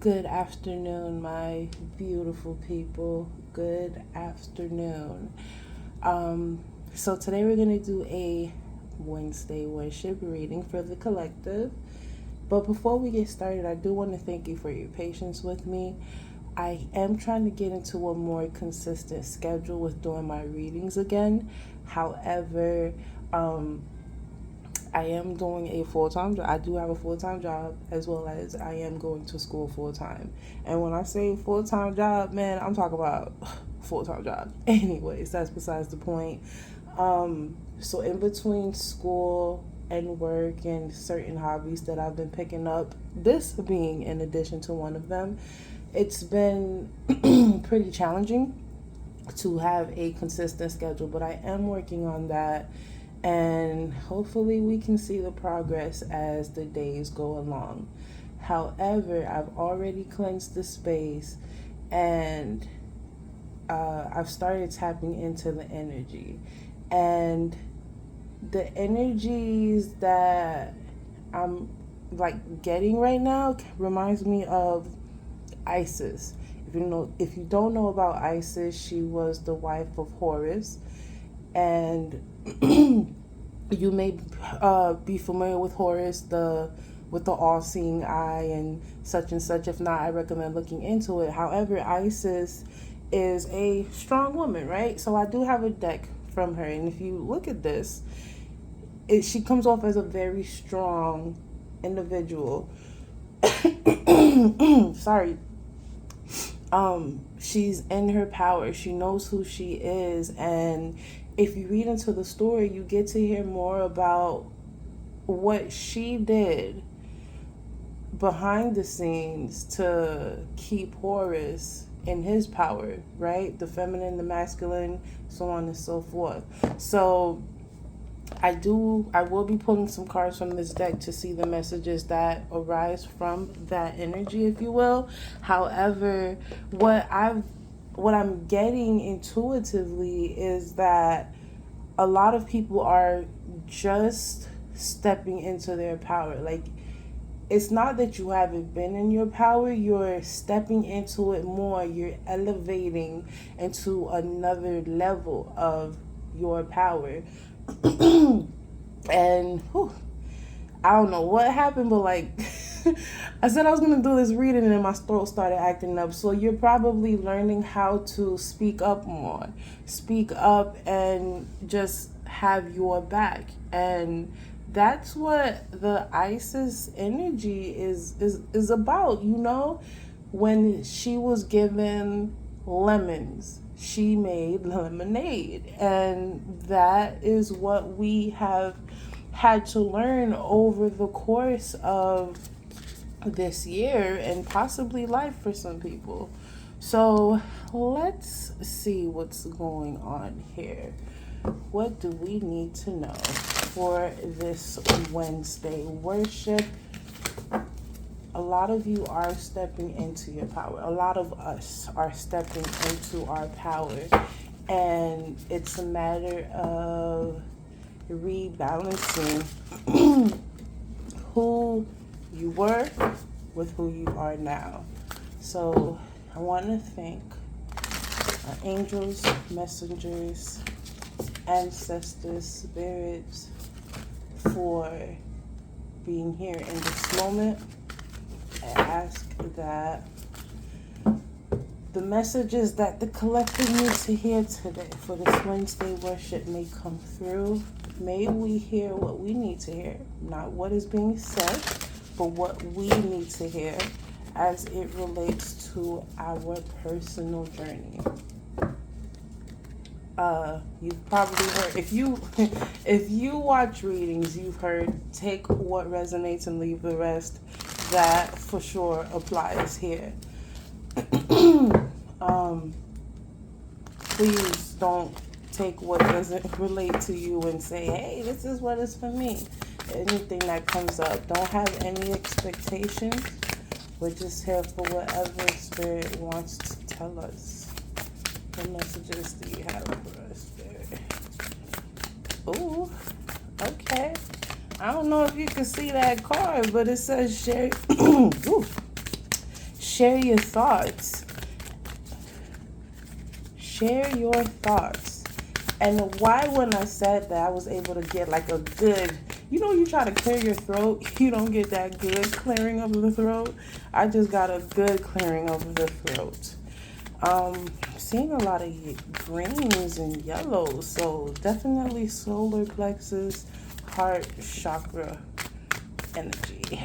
Good afternoon, my beautiful people. Good afternoon. So today we're going to do a Wednesday worship reading for the collective. But before we get started, I do want to thank you for your patience with me. I am trying to get into a more consistent schedule with doing my readings again. However, I am doing a full-time job. I do have a full-time job, as well as I am going to school full-time. And when I say full-time job, man, I'm talking about full-time job. Anyways, that's besides the point. So in between school and work and certain hobbies that I've been picking up, this being in addition to one of them, it's been pretty challenging to have a consistent schedule, but I am working on that. And hopefully we can see the progress as the days go along. However, I've already cleansed the space, and I've started tapping into the energy. And the energies that I'm getting right now reminds me of Isis. If you don't know about Isis, she was the wife of Horus, and you may be familiar with Horus, with the all-seeing eye and such. If not, I recommend looking into it. However, Isis is a strong woman, right? So I do have a deck from her, and if you look at this, she comes off as a very strong individual. Sorry. She's in her power. She knows who she is, and if you read into the story, you get to hear more about what she did behind the scenes to keep Horus in his power, right? The feminine, the masculine, so on and so forth. So I will be pulling some cards from this deck to see the messages that arise from that energy, if you will. However, what I'm getting intuitively is that a lot of people are just stepping into their power. It's not that you haven't been in your power, you're stepping into it more. You're elevating into another level of your power. And I don't know what happened, but I said I was going to do this reading and then my throat started acting up. So you're probably learning how to speak up more. Speak up and just have your back. And that's what the Isis energy is about, When she was given lemons, she made lemonade. And that is what we have had to learn over the course of this year and possibly life for some people. So let's see what's going on here. What do we need to know for this Wednesday worship? A lot of you are stepping into your power. A lot of us are stepping into our power. And it's a matter of rebalancing who you were with who you are now. So I want to thank our angels, messengers, ancestors, spirits for being here in this moment. I ask that the messages that the collective needs to hear today for this Wednesday worship may come through. May we hear what we need to hear, not what is being said, but what we need to hear as it relates to our personal journey. You've probably heard, if you watch readings, you've heard take what resonates and leave the rest. That for sure applies here. Please don't take what doesn't relate to you and say, hey, this is what is for me. Anything that comes up, don't have any expectations. We're just here for whatever Spirit wants to tell us. What messages do you have for us, Spirit? Ooh, okay. I don't know if you can see that card, but it says share your thoughts. Share your thoughts. And why, when I said that, I was able to get like a good, you try to clear your throat, you don't get that good clearing of the throat. I just got a good clearing of the throat. Seeing a lot of greens and yellows, so definitely solar plexus, heart chakra energy.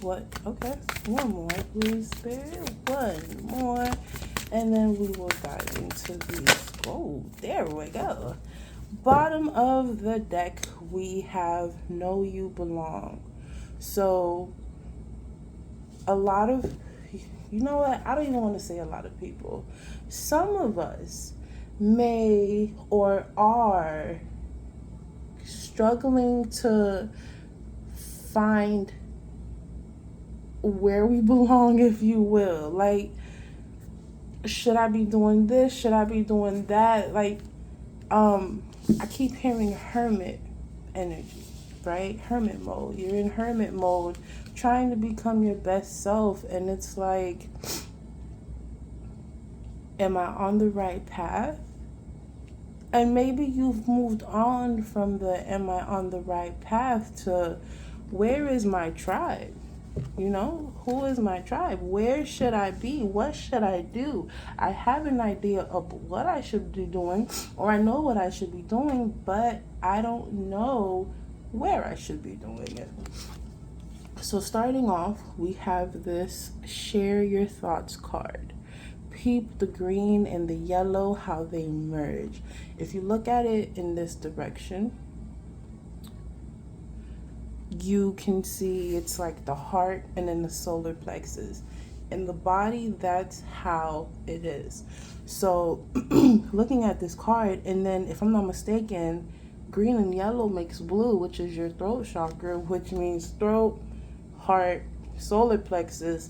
What? Okay, one more, please, Spirit. One more, and then we will dive into these. Oh, there we go. Bottom of the deck, we have Know You Belong. So, a lot of, you know what? I don't even want to say a lot of people. Some of us may or are struggling to find where we belong, if you will. Like, should I be doing this? Should I be doing that? Like, I keep hearing hermit energy, right? Hermit mode. You're in hermit mode, trying to become your best self, and it's like, am I on the right path? And maybe you've moved on from the am I on the right path to where is my tribe? Who is my tribe? Where should I be? What should I do? I have an idea of what I should be doing, or I know what I should be doing, but I don't know where I should be doing it. So starting off, we have this Share Your Thoughts card. Peep the green and the yellow, how they merge. If you look at it in this direction, you can see it's like the heart and then the solar plexus. In the body, that's how it is. So looking at this card, and then if I'm not mistaken, green and yellow makes blue, which is your throat chakra, which means throat, heart, solar plexus.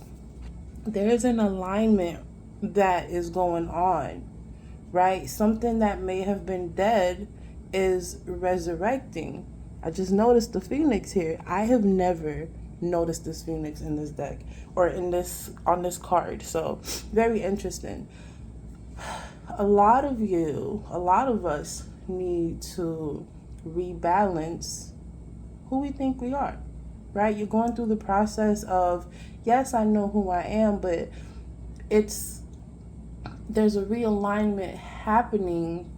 There's an alignment that is going on, right? Something that may have been dead is resurrecting. I just noticed the phoenix here. I have never noticed this phoenix in this deck or on this card. So very interesting. A lot of us need to rebalance who we think we are, right? You're going through the process of, yes, I know who I am, but there's a realignment happening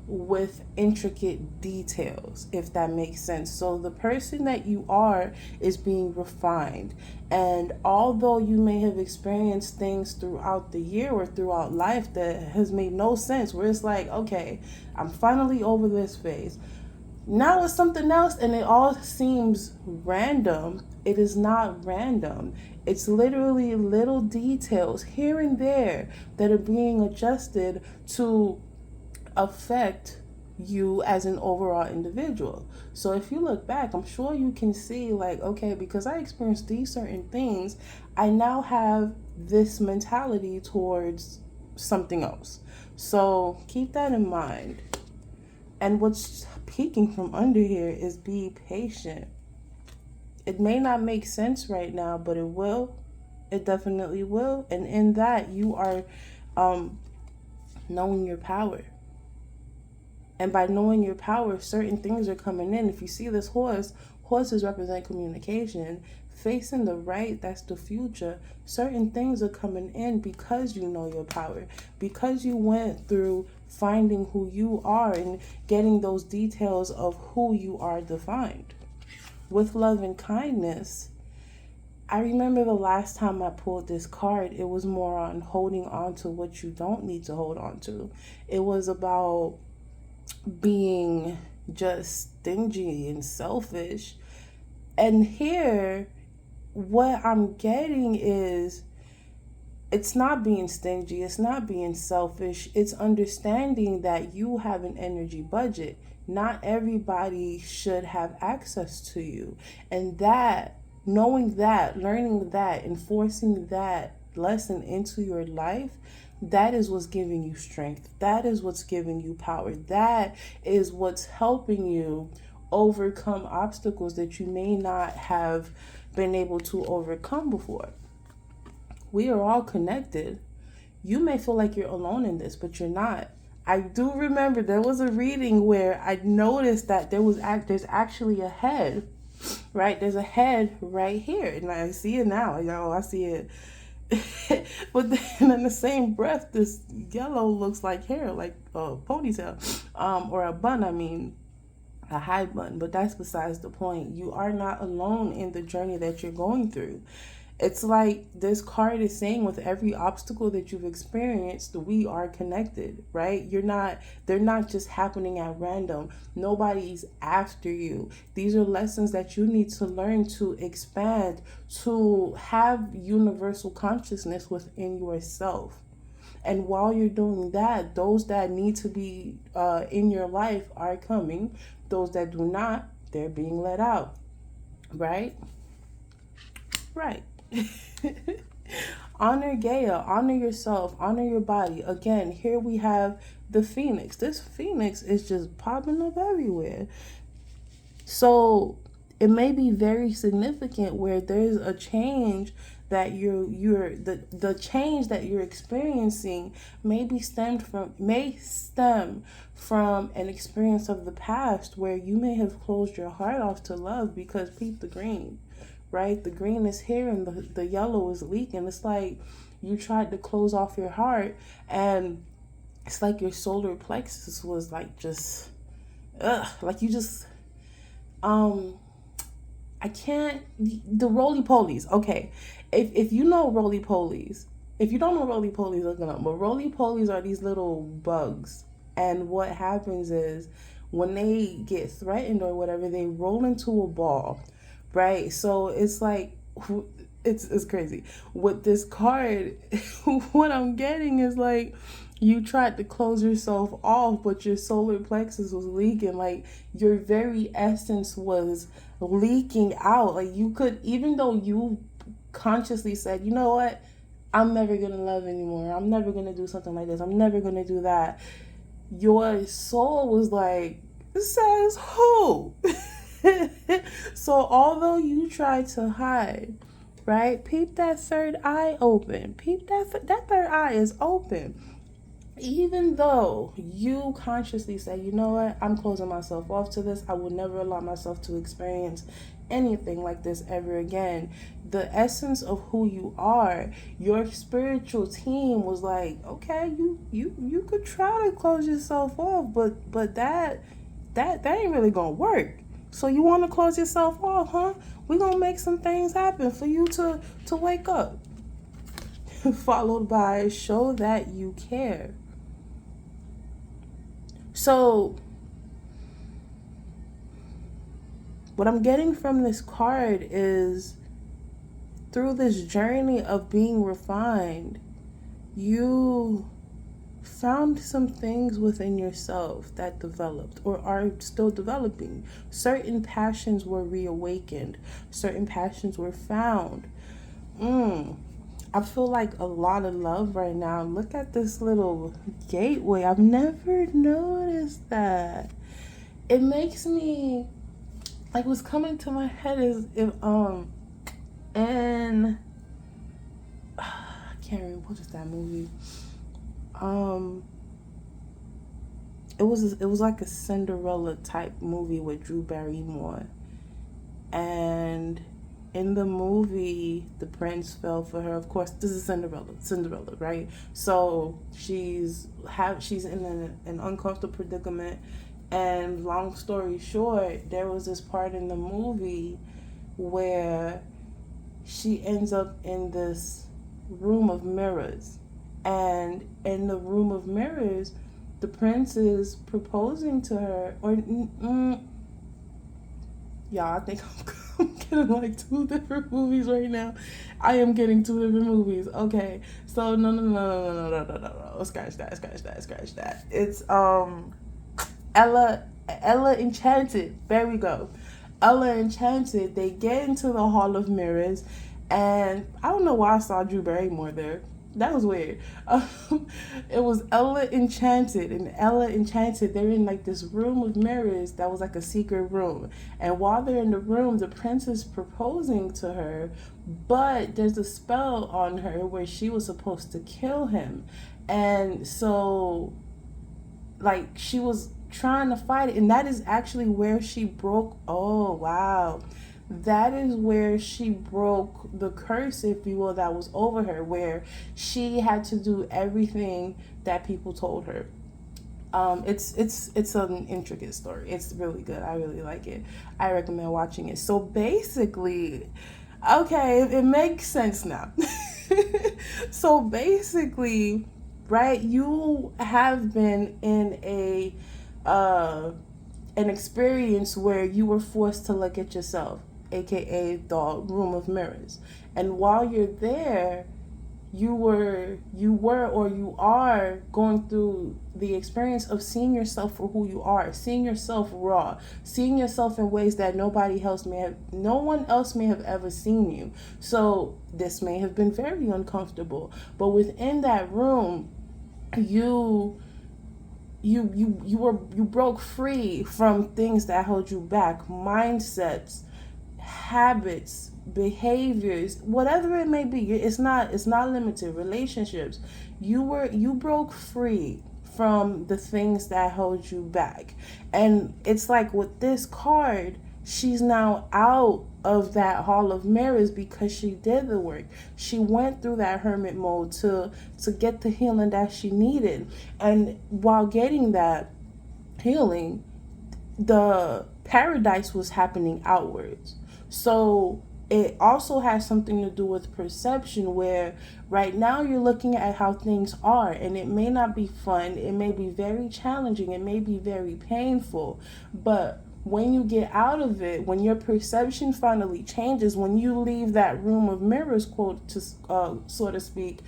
with intricate details, if that makes sense. So the person that you are is being refined, and although you may have experienced things throughout the year or throughout life that has made no sense, where it's like, okay, I'm finally over this phase, now it's something else, and it all seems random. It is not random. It's literally little details here and there that are being adjusted to affect you as an overall individual. So if you look back, I'm sure you can see, like, okay, because I experienced these certain things, I now have this mentality towards something else. So keep that in mind. And what's peeking from under here is be patient. It may not make sense right now, but it will. It definitely will. And in that, you are knowing your power. And by knowing your power, certain things are coming in. If you see this horses represent communication. Facing the right, that's the future. Certain things are coming in because you know your power. Because you went through finding who you are and getting those details of who you are defined. With love and kindness, I remember the last time I pulled this card, it was more on holding on to what you don't need to hold on to. It was about being just stingy and selfish. And here, what I'm getting is, it's not being stingy, it's not being selfish, it's understanding that you have an energy budget. Not everybody should have access to you. And that, knowing that, learning that, enforcing that lesson into your life, that is what's giving you strength. That is what's giving you power. That is what's helping you overcome obstacles that you may not have been able to overcome before. We are all connected. You may feel like you're alone in this, but you're not. I do remember there was a reading where I noticed that there's actually a head, right? There's a head right here, and I see it now. I see it. But then in the same breath, this yellow looks like hair, like a ponytail, or a bun. I mean, a high bun. But that's besides the point. You are not alone in the journey that you're going through. It's like this card is saying, with every obstacle that you've experienced, we are connected, right? They're not just happening at random. Nobody's after you. These are lessons that you need to learn to expand, to have universal consciousness within yourself. And while you're doing that, those that need to be in your life are coming. Those that do not, they're being let out, right? Right. Honor Gaia, honor yourself, honor your body. Again, here we have the phoenix. This phoenix is just popping up everywhere. So it may be very significant where there's a change that the change that you're experiencing may stem from an experience of the past where you may have closed your heart off to love, because peep the green. Right? The green is here and the yellow is leaking. It's like you tried to close off your heart, and it's like your solar plexus was like just, like you just, I can't, the roly-polies. Okay. If you know roly-polies, if you don't know roly-polies, look it up. But roly-polies are these little bugs. And what happens is when they get threatened or whatever, they roll into a ball. Right? So it's like, it's crazy. With this card, what I'm getting is like, you tried to close yourself off, but your solar plexus was leaking. Like, your very essence was leaking out. Like, you could, even though you consciously said, you know what, I'm never going to love anymore. I'm never going to do something like this. I'm never going to do that. Your soul was like, says who? So although you try to hide, right? Peep that third eye open. Peep that third eye is open. Even though you consciously say, you know what, I'm closing myself off to this. I will never allow myself to experience anything like this ever again. The essence of who you are, your spiritual team was like, okay, you could try to close yourself off, but that ain't really gonna work. So you want to close yourself off, huh? We're going to make some things happen for you to wake up. Followed by show that you care. So what I'm getting from this card is, through this journey of being refined, you found some things within yourself that developed or are still developing. Certain passions were reawakened. Certain passions were found. I feel like a lot of love right now. Look at this little gateway. I've never noticed that. It makes me, like, what's coming to my head is if and I can't remember, what is that movie? It was like a Cinderella type movie with Drew Barrymore, and in the movie the prince fell for her. Of course, this is Cinderella, right? So she's in an uncomfortable predicament, and long story short, there was this part in the movie where she ends up in this room of mirrors. And in the room of mirrors, the prince is proposing to her. Or, y'all, I think I'm getting like two different movies right now. I am getting two different movies. Okay, so no. Scratch that. It's Ella Enchanted. There we go. Ella Enchanted. They get into the Hall of Mirrors, and I don't know why I saw Drew Barrymore there. That was weird. It was Ella Enchanted, and Ella Enchanted, they're in like this room of mirrors that was like a secret room. And while they're in the room, the prince is proposing to her, but there's a spell on her where she was supposed to kill him. And so, like, she was trying to fight it, and that is actually where she broke. Oh, wow. That is where she broke the curse, if you will, that was over her, where she had to do everything that people told her. It's an intricate story. It's really good. I really like it. I recommend watching it. So basically, okay, it makes sense now. So basically, right, you have been in an experience where you were forced to look at yourself, aka the room of mirrors. And while you're there, you are going through the experience of seeing yourself for who you are, seeing yourself raw, seeing yourself in ways that no one else may have ever seen you. So this may have been very uncomfortable, but within that room, you broke free from things that held you back, mindsets, habits, behaviors, whatever it may be. It's not limited. Relationships. You broke free from the things that hold you back. And it's like with this card, she's now out of that hall of mirrors because she did the work. She went through that hermit mode to get the healing that she needed. And while getting that healing, the paradise was happening outwards. So it also has something to do with perception, where right now you're looking at how things are, and it may not be fun, it may be very challenging, it may be very painful, but when you get out of it, when your perception finally changes, when you leave that room of mirrors, quote, to so to speak,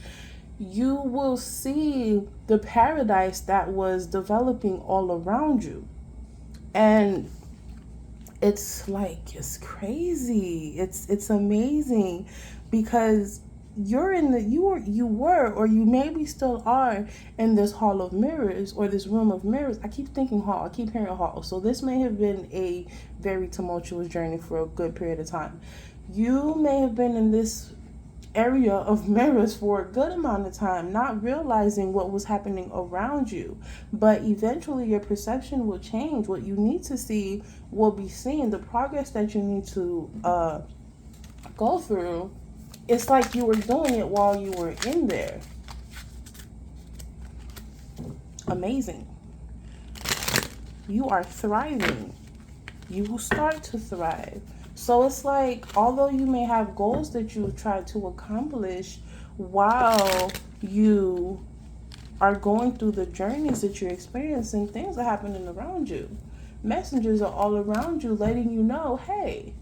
you will see the paradise that was developing all around you. And it's like, it's crazy. It's amazing, because you were, or you maybe still are, in this hall of mirrors, or this room of mirrors. I keep thinking hall, I keep hearing hall. So this may have been a very tumultuous journey for a good period of time. You may have been in this area of mirrors for a good amount of time, not realizing what was happening around you. But eventually your perception will change. What you need to see will be seen. The progress that you need to go through, it's like you were doing it while you were in there. Amazing. You are thriving. You will start to thrive. So it's like, although you may have goals that you've tried to accomplish while you are going through the journeys that you're experiencing, things are happening around you. Messengers are all around you letting you know, hey,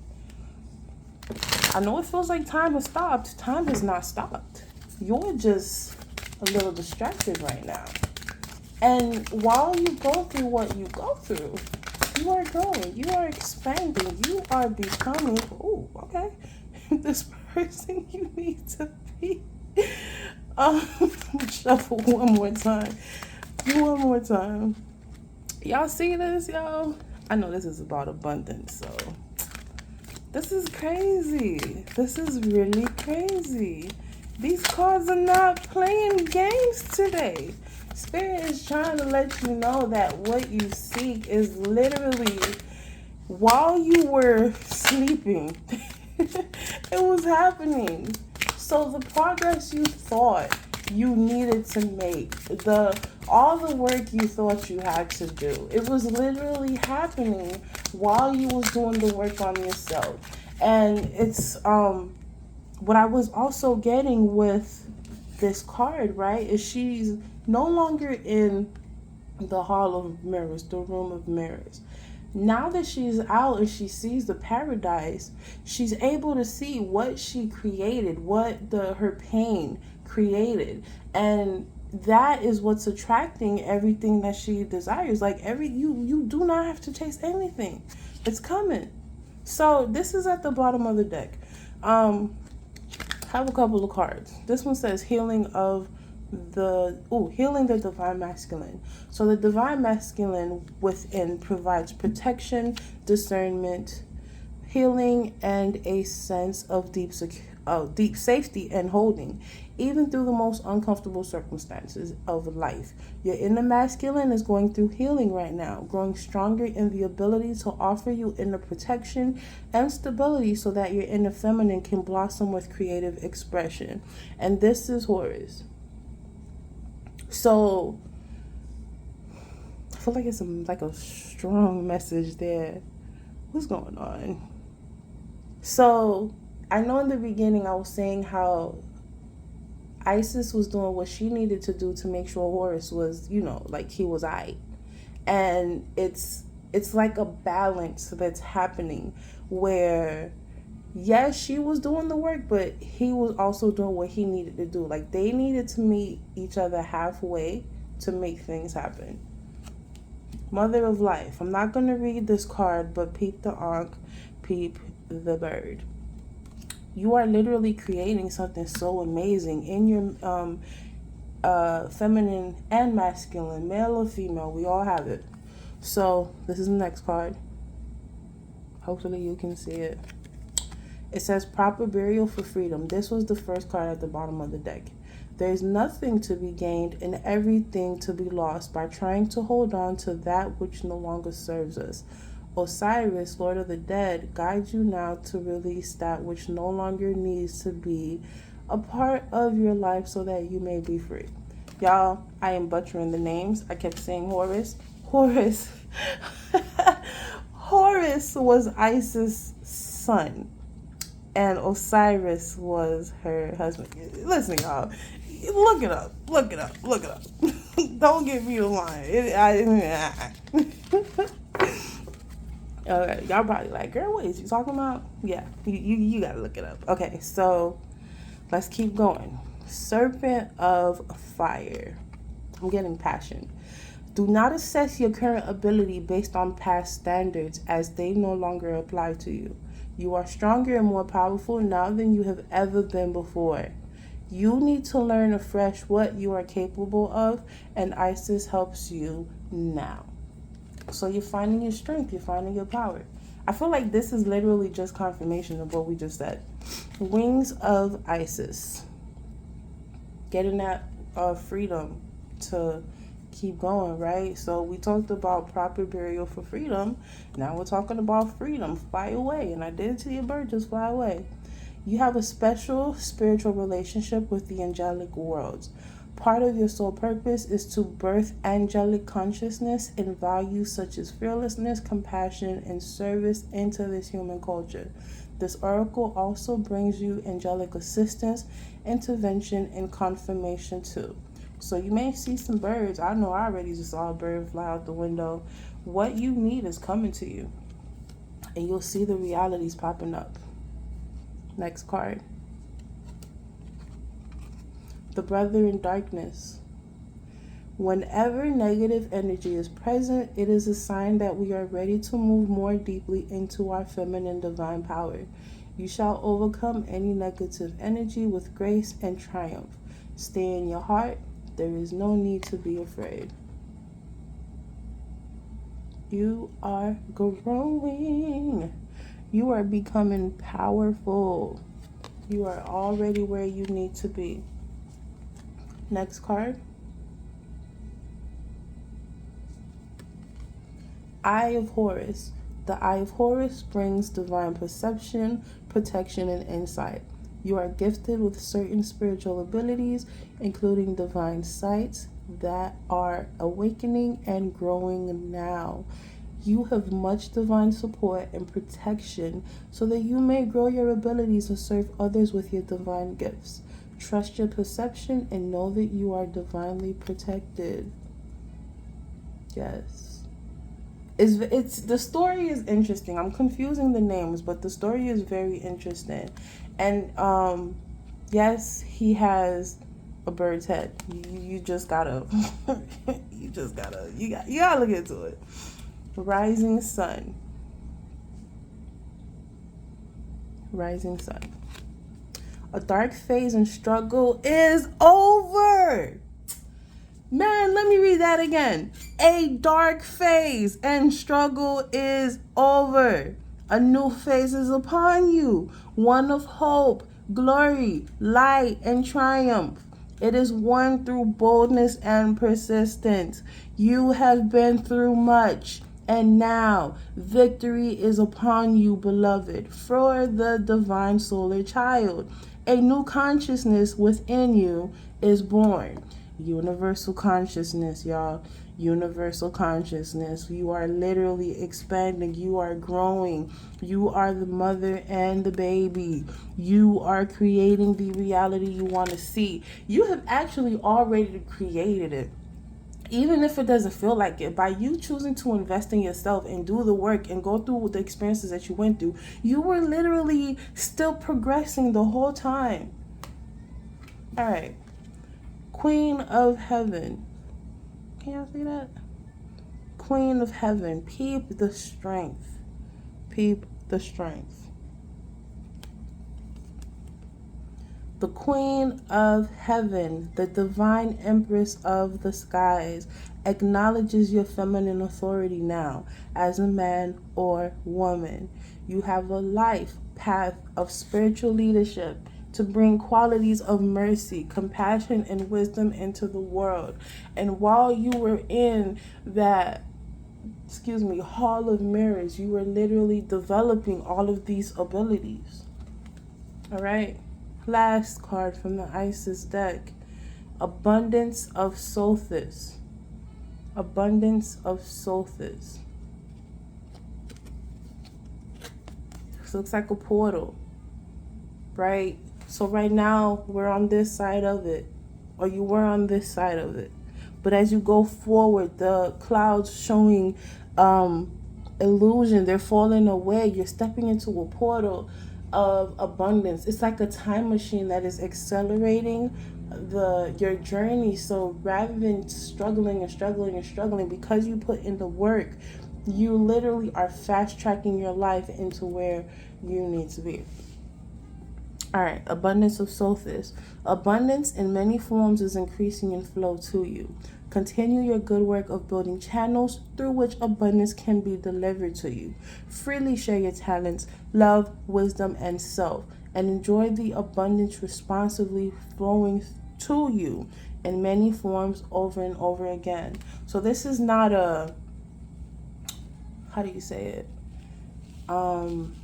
I know it feels like time has stopped. Time has not stopped. You're just a little distracted right now. And while you go through what you go through, you are growing, you are expanding, you are becoming, oh, okay, this person you need to be. Shuffle one more time. One more time. Y'all see this, y'all? I know this is about abundance, so this is crazy. This is really crazy. These cards are not playing games today. Spirit is trying to let you know that what you seek is literally, while you were sleeping, it was happening. So the progress you thought you needed to make, all the work you thought you had to do, it was literally happening while you was doing the work on yourself. And it's what I was also getting with this card, right, is she's no longer in the hall of mirrors, the room of mirrors. Now that she's out and she sees the paradise, she's able to see what she created, what her pain created. And that is what's attracting everything that she desires. Like you do not have to chase anything. It's coming. So this is at the bottom of the deck. have a couple of cards. This one says healing the divine masculine. So the divine masculine within provides protection, discernment, healing, and a sense of deep safety and holding, even through the most uncomfortable circumstances of life. Your inner masculine is going through healing right now, growing stronger in the ability to offer you inner protection and stability so that your inner feminine can blossom with creative expression. And this is Horus. So I feel like it's like a strong message there. What's going on? So I know in the beginning I was saying how Isis was doing what she needed to do to make sure Horus was, like he was aight. And it's like a balance that's happening where, yes, she was doing the work, but he was also doing what he needed to do. Like, they needed to meet each other halfway to make things happen. Mother of Life. I'm not going to read this card, but peep the ankh, peep the bird. You are literally creating something so amazing in your feminine and masculine, male or female. We all have it. So this is the next card. Hopefully you can see it. It says proper burial for freedom. This was the first card at the bottom of the deck. There's nothing to be gained and everything to be lost by trying to hold on to that which no longer serves us. Osiris, Lord of the Dead, guides you now to release that which no longer needs to be a part of your life so that you may be free. Y'all, I am butchering the names. I kept saying Horus. Horus was Isis' son, and Osiris was her husband. Listen, y'all, look it up. Don't give me the line. Okay, y'all probably like, girl, what is you talking about? Yeah, you gotta look it up. Okay, so let's keep going. Serpent of Fire. I'm getting passion. Do not assess your current ability based on past standards, as they no longer apply to you. You are stronger and more powerful now than you have ever been before. You need to learn afresh what you are capable of, and Isis helps you now. So you're finding your strength, you're finding your power. I feel like this is literally just confirmation of what we just said. Wings of Isis. Getting that freedom to keep going, right? So we talked about proper burial for freedom. Now we're talking about freedom. Fly away. And I did to your bird, just fly away. You have a special spiritual relationship with the angelic worlds. Part of your soul purpose is to birth angelic consciousness and values such as fearlessness, compassion, and service into this human culture. This oracle also brings you angelic assistance, intervention, and confirmation too. So you may see some birds. I know I already just saw a bird fly out the window. What you need is coming to you, and you'll see the realities popping up. Next card. The Brother in Darkness. Whenever negative energy is present, it is a sign that we are ready to move more deeply into our feminine divine power. You shall overcome any negative energy with grace and triumph. Stay in your heart. There is no need to be afraid. You are growing. You are becoming powerful. You are already where you need to be. Next card. Eye of Horus. The Eye of Horus brings divine perception, protection, and insight. You are gifted with certain spiritual abilities, including divine sights, that are awakening and growing now. You have much divine support and protection so that you may grow your abilities to serve others with your divine gifts. Trust your perception and know that you are divinely protected. Yes. It's the story is interesting. I'm confusing the names, but the story is very interesting. And yes, he has a bird's head. You just gotta you gotta look into it. Rising Sun. A dark phase and struggle is over. Man, let me read that again. A dark phase and struggle is over. A new phase is upon you. One of hope, glory, light, and triumph. It is won through boldness and persistence. You have been through much, and now victory is upon you, beloved, for the divine solar child. A new consciousness within you is born. Universal consciousness, y'all. Universal consciousness. You are literally expanding. You are growing. You are the mother and the baby. You are creating the reality you want to see. You have actually already created it. Even if it doesn't feel like it, by you choosing to invest in yourself and do the work and go through the experiences that you went through, you were literally still progressing the whole time. All right. Queen of Heaven. Can y'all see that? Queen of Heaven. Peep the strength. Peep the strength. The Queen of Heaven, the divine Empress of the skies, acknowledges your feminine authority now as a man or woman. You have a life path of spiritual leadership to bring qualities of mercy, compassion, and wisdom into the world. And while you were in that, hall of mirrors, you were literally developing all of these abilities. All right. Last card from the Isis deck. Abundance of Sothis. Abundance of Sothis. This looks like a portal, right? So right now, we're on this side of it, or you were on this side of it. But as you go forward, the clouds showing illusion, they're falling away. You're stepping into a portal of abundance. It's like a time machine that is accelerating your journey. So rather than struggling, because you put in the work, you literally are fast tracking your life into where you need to be. All right, abundance of Sothis. Abundance in many forms is increasing in flow to you. Continue your good work of building channels through which abundance can be delivered to you. Freely share your talents, love, wisdom, and self, and enjoy the abundance responsibly flowing to you in many forms over and over again. So this is not a, how do you say it? Trying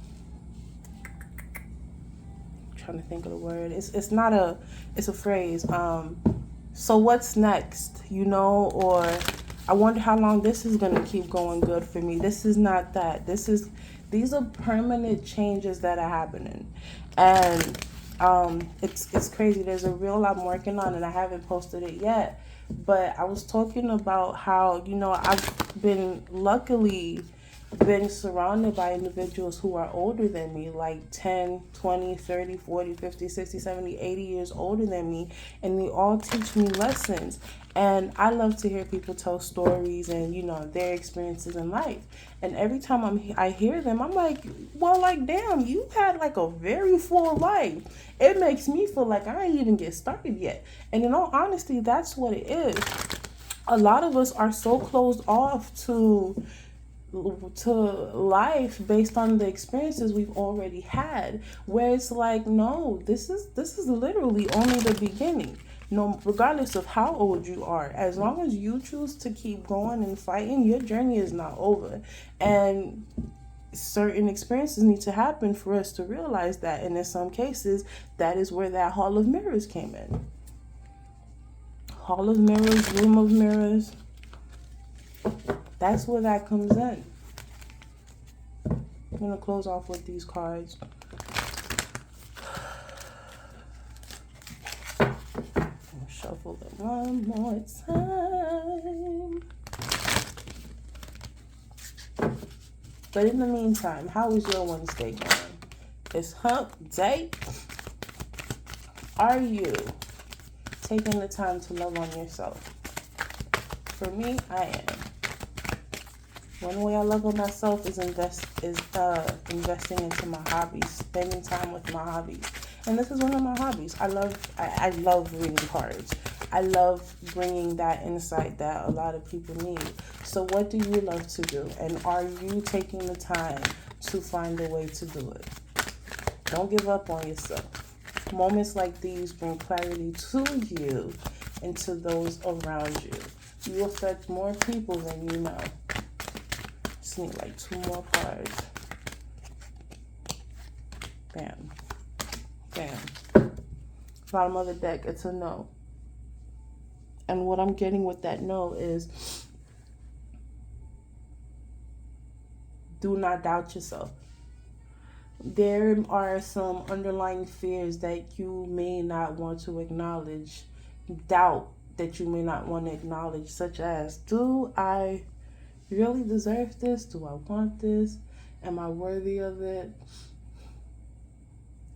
to think of the word. It's not a, it's a phrase. So what's next, or I wonder how long this is going to keep going good for me. This is not that. These are permanent changes that are happening. And it's crazy. There's a reel I'm working on and I haven't posted it yet. But I was talking about how, I've been luckily been surrounded by individuals who are older than me, like 10, 20, 30, 40, 50, 60, 70, 80 years older than me, and they all teach me lessons. And I love to hear people tell stories and, their experiences in life. And every time I hear them, I'm like, well, damn, you've had a very full life. It makes me feel like I ain't even get started yet. And in all honesty, that's what it is. A lot of us are so closed off to life based on the experiences we've already had, where it's like, no, this is literally only the beginning. No, regardless of how old you are, as long as you choose to keep going and fighting, your journey is not over. And certain experiences need to happen for us to realize that. And in some cases, that is where that hall of mirrors came in. Hall of mirrors, room of mirrors. That's where that comes in. I'm going to close off with these cards. Shuffle them one more time. But in the meantime, how is your Wednesday going? It's hump day. Are you taking the time to love on yourself? For me, I am. One way I love on myself is investing into my hobbies, spending time with my hobbies. And this is one of my hobbies. I love reading cards. I love bringing that insight that a lot of people need. So what do you love to do? And are you taking the time to find a way to do it? Don't give up on yourself. Moments like these bring clarity to you and to those around you. You affect more people than you know. Just need like 2 more cards. Bam. Bam. Bottom of the deck, it's a no. And what I'm getting with that no is, do not doubt yourself. There are some underlying fears that you may not want to acknowledge, doubt that you may not want to acknowledge, such as, do I really deserve this? Do I want this? Am I worthy of it?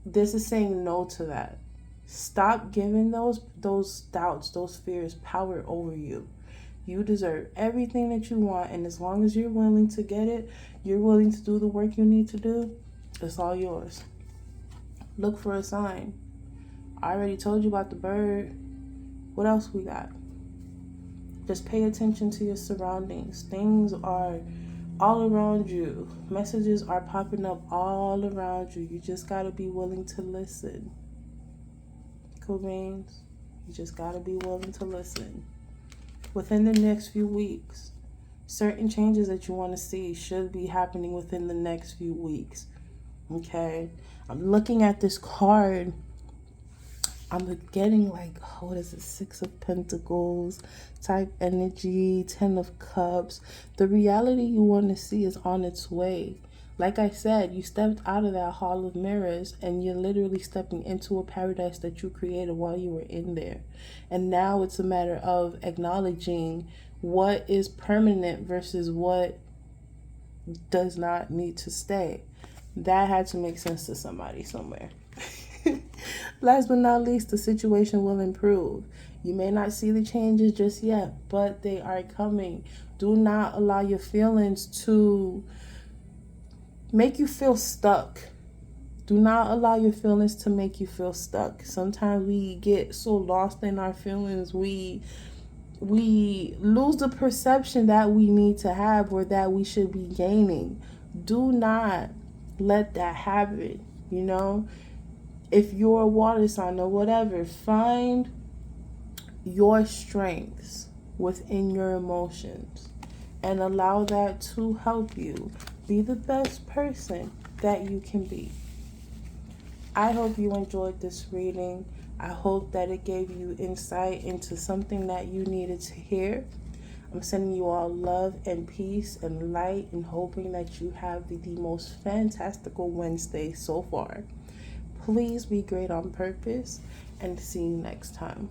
This is saying no to that. Stop giving those doubts, those fears power over you. You deserve everything that you want, and as long as you're willing to get it, you're willing to do the work you need to do, it's all yours. Look for a sign. I already told you about the bird. What else we got? Just pay attention to your surroundings. Things are all around you. Messages are popping up all around you. You just got to be willing to listen. Cool beans? You just got to be willing to listen. Within the next few weeks, certain changes that you want to see should be happening within the next few weeks. Okay? I'm looking at this card. I'm getting like, what is it? 6 of Pentacles type energy, 10 of Cups. The reality you want to see is on its way. Like I said, you stepped out of that hall of mirrors and you're literally stepping into a paradise that you created while you were in there. And now it's a matter of acknowledging what is permanent versus what does not need to stay. That had to make sense to somebody somewhere. Last but not least, the situation will improve. You may not see the changes just yet, but they are coming. Do not allow your feelings to make you feel stuck. Do not allow your feelings to make you feel stuck. Sometimes we get so lost in our feelings, we lose the perception that we need to have or that we should be gaining. Do not let that happen, you know? If you're a water sign or whatever, find your strengths within your emotions and allow that to help you be the best person that you can be. I hope you enjoyed this reading. I hope that it gave you insight into something that you needed to hear. I'm sending you all love and peace and light and hoping that you have the most fantastical Wednesday so far. Please be great on purpose and see you next time.